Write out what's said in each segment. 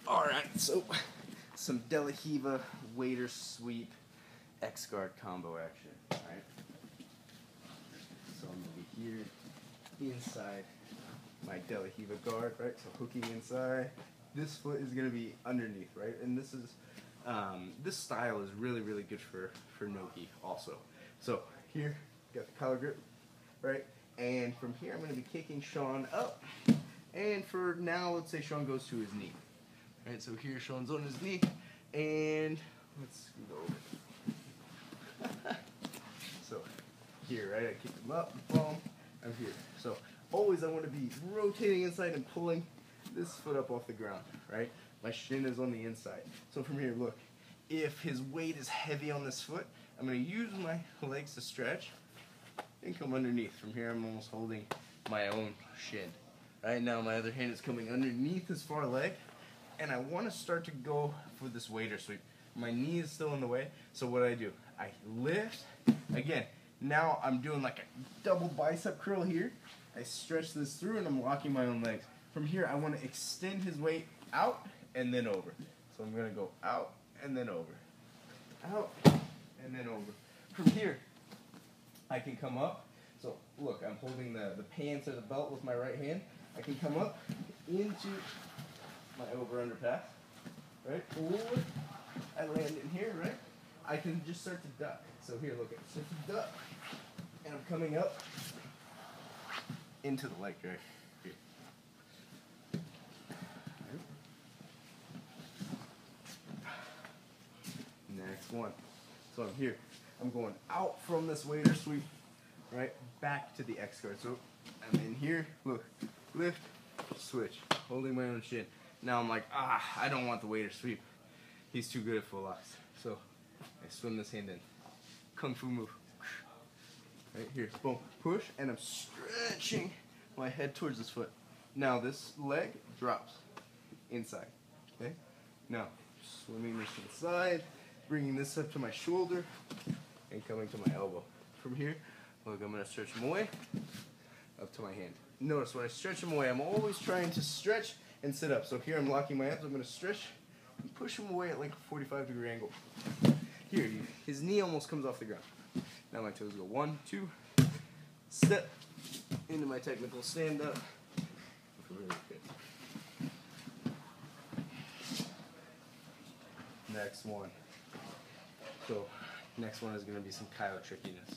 Alright, so some De La Hiva waiter sweep X guard combo action. Alright. So I'm gonna be here inside my De La Hiva guard, right? So hooking inside. This foot is gonna be underneath, right? And this is this style is really good for no-gi also. So here, got the collar grip, right? And from here I'm gonna be kicking Sean up. And for now, let's say Sean goes to his knee. Right, so here Sean's on his knee, and let's go over. So here, right, I kick him up, boom, I'm here. So always I want to be rotating inside and pulling this foot up off the ground, right? My shin is on the inside. So from here, look, if his weight is heavy on this foot, I'm going to use my legs to stretch and come underneath. From here, I'm almost holding my own shin. Right now, my other hand is coming underneath his far leg, and I want to start to go for this waiter sweep. My knee is still in the way, so what I do, I lift. Again, now I'm doing like a double bicep curl here. I stretch this through, and I'm locking my own legs. From here, I want to extend his weight out and then over. So I'm going to go out and then over. Out and then over. From here, I can come up. So look, I'm holding the pants or the belt with my right hand. I can come up into my over-under pass, right? Or I land in here, right? I can just start to duck. So here, look, I start to duck, and I'm coming up into the leg right here. Next one. So I'm here. I'm going out from this waiter sweep, right, back to the X guard. So I'm in here, look, lift, switch, holding my own shin. Now I'm like, I don't want the waiter sweep. He's too good at full locks. So I swim this hand in. Kung Fu move. Right here, boom, push, and I'm stretching my head towards this foot. Now this leg drops inside, okay? Now, swimming this inside, bringing this up to my shoulder, and coming to my elbow. From here, look, I'm gonna stretch him away, up to my hand. Notice when I stretch him away, I'm always trying to stretch and sit up. So here I'm locking my hands, I'm gonna stretch and push him away at like a 45-degree angle. Here, his knee almost comes off the ground. Now my toes go 1, 2, step into my technical stand up. Really good. Next one. So next one is going to be some Kylo trickiness.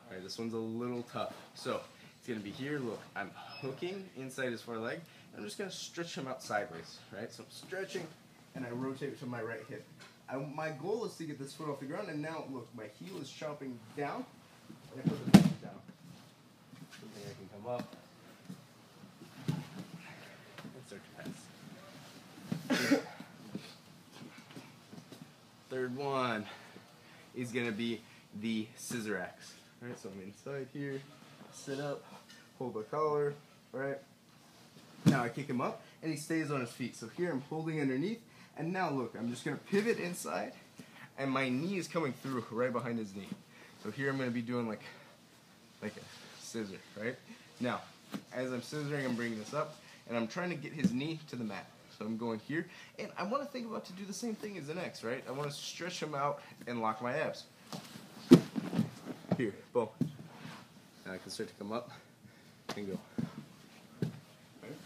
All right, this one's a little tough. So it's going to be here. Look, I'm hooking inside his far leg. I'm just going to stretch him out sideways. Right, so I'm stretching, and I rotate to my right hip. My goal is to get this foot off the ground, and now look, my heel is chopping down, and I put the foot down. Something I can come up and start to pass. Third one is going to be the scissor axe. Right, so I'm inside here, sit up, hold the collar, right? Now I kick him up, and he stays on his feet. So here I'm holding underneath, and now look, I'm just going to pivot inside, and my knee is coming through right behind his knee. So here I'm going to be doing like a scissor, right? Now, as I'm scissoring, I'm bringing this up, and I'm trying to get his knee to the mat. So I'm going here, and I want to think about to do the same thing as an X, right? I want to stretch him out and lock my abs. Here, boom. Now I can start to come up and go. Right.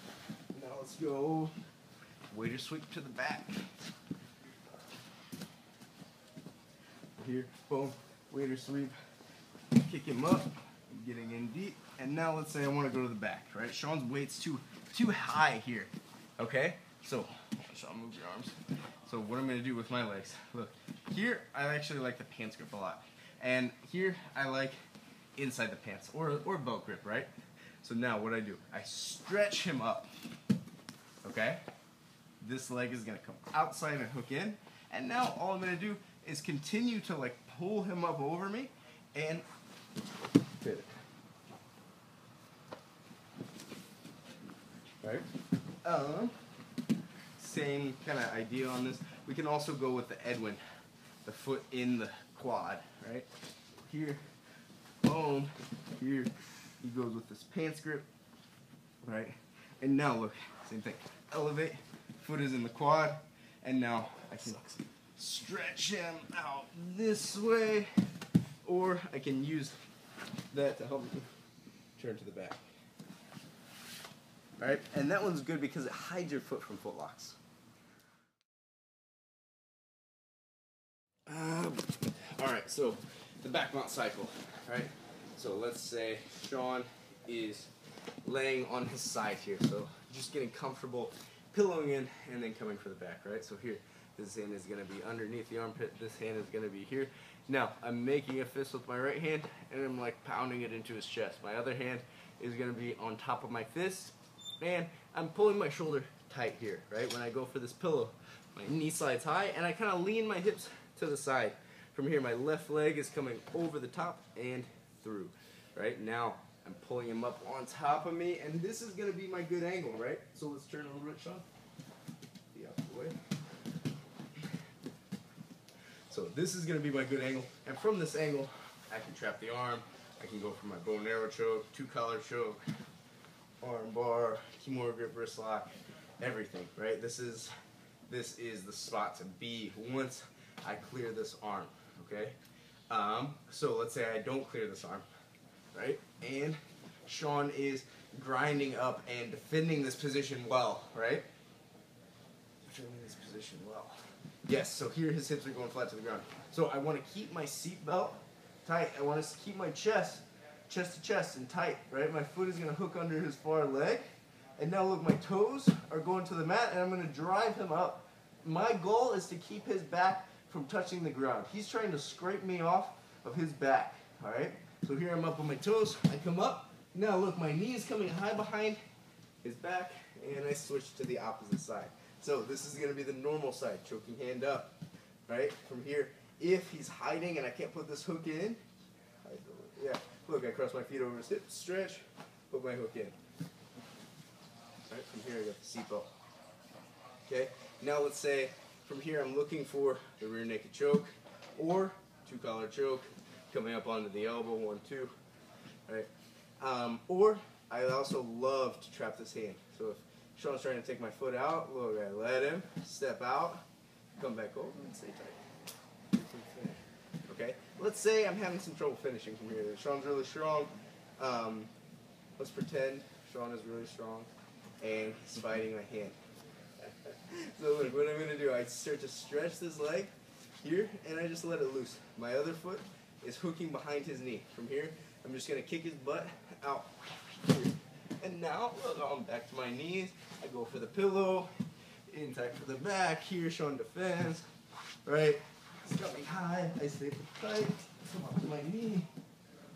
Now let's go waiter sweep to the back. Here, boom, waiter sweep. Kick him up, getting in deep. And now let's say I want to go to the back, right? Sean's weight's too high here, okay? So, Sean, move your arms. So what I'm going to do with my legs, look, here I actually like the pants grip a lot. And here I like inside the pants, or belt grip, right? So now what I do, I stretch him up, okay? This leg is going to come outside and hook in. And now all I'm going to do is continue to like pull him up over me and pivot. Right? Same kind of idea on this. We can also go with the Edwin, the foot in the quad, right? Here, boom, here, he goes with this pants grip, right? And now look, same thing, elevate, foot is in the quad, and now I can stretch him out this way, or I can use that to help me turn to the back. Alright, and that one's good because it hides your foot from foot locks. Alright, so the back mount cycle, right? So let's say Sean is laying on his side here, so just getting comfortable, pillowing in, and then coming for the back, right? So here, this hand is going to be underneath the armpit, this hand is going to be here. Now, I'm making a fist with my right hand, and I'm like pounding it into his chest. My other hand is going to be on top of my fist, and I'm pulling my shoulder tight here, right? When I go for this pillow, my knee slides high, and I kind of lean my hips to the side. From here, my left leg is coming over the top and through, right? Now, I'm pulling him up on top of me, and this is going to be my good angle, right? So let's turn a little bit, Sean. Be out the way. So this is going to be my good angle, and from this angle, I can trap the arm, I can go for my bow and arrow choke, two-collar choke, arm bar, Kimura grip wrist lock, everything, right? This is the spot to be once I clear this arm, okay? So let's say I don't clear this arm, right? And Sean is grinding up and defending this position well, right? Defending this position well. Yes, so here his hips are going flat to the ground. So I want to keep my seat belt tight. I want to keep my chest to chest and tight, right? My foot is going to hook under his far leg. And now look, my toes are going to the mat, and I'm going to drive him up. My goal is to keep his back from touching the ground. He's trying to scrape me off of his back, all right? So here I'm up on my toes. I come up. Now look, my knee is coming high behind his back, and I switch to the opposite side. So this is going to be the normal side, choking hand up, right? From here, if he's hiding and I can't put this hook in, yeah, look, I cross my feet over his hips, stretch, put my hook in. Right, from here I got the seatbelt. Okay, now let's say from here I'm looking for the rear naked choke or two-collar choke, coming up onto the elbow, 1, 2, right? Or I also love to trap this hand. So if Sean's trying to take my foot out, look, I let him step out, come back over and stay tight. Okay, let's say I'm having some trouble finishing from here. Sean's really strong. Let's pretend Sean is really strong and he's fighting my hand. So look, what I'm going to do, I start to stretch this leg here and I just let it loose. My other foot is hooking behind his knee. From here, I'm just going to kick his butt out here. And now, look, I'm back to my knees. I go for the pillow, in tight for the back. Here, Sean defends, right? He's coming high. I stay tight. Come up to my knee.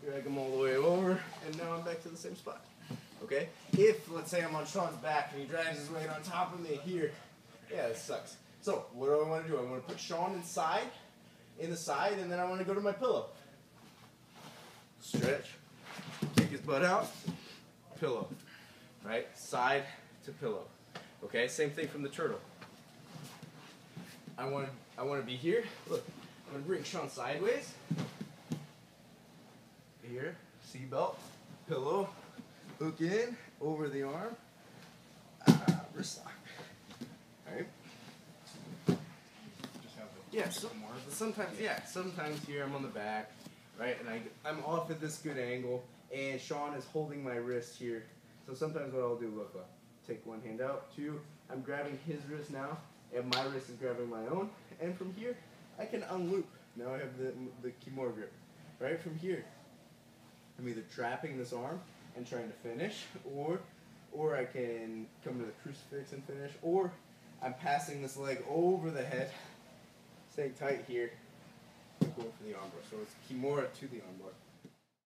Drag him all the way over, and now I'm back to the same spot. Okay? If, let's say I'm on Sean's back and he drags his weight on top of me here, yeah, this sucks. So, what do I want to do? I want to put Sean in the side, and then I want to go to my pillow. Stretch, kick his butt out, pillow, right? Side to pillow. Okay, same thing from the turtle. I want to be here. Look, I'm going to bring Sean sideways. Here, seatbelt, pillow, hook in, over the arm, wrist lock. All right? Just have the Yeah, sometimes here I'm on the back, right, and I'm off at this good angle, and Sean is holding my wrist here. So sometimes what I'll do, look, take one hand out, two, I'm grabbing his wrist now, and my wrist is grabbing my own, and from here, I can unloop. Now I have the Kimura grip, right, from here. I'm either trapping this arm and trying to finish, or I can come to the crucifix and finish, or I'm passing this leg over the head, staying tight here, and going for the armbar. So it's Kimura to the armbar.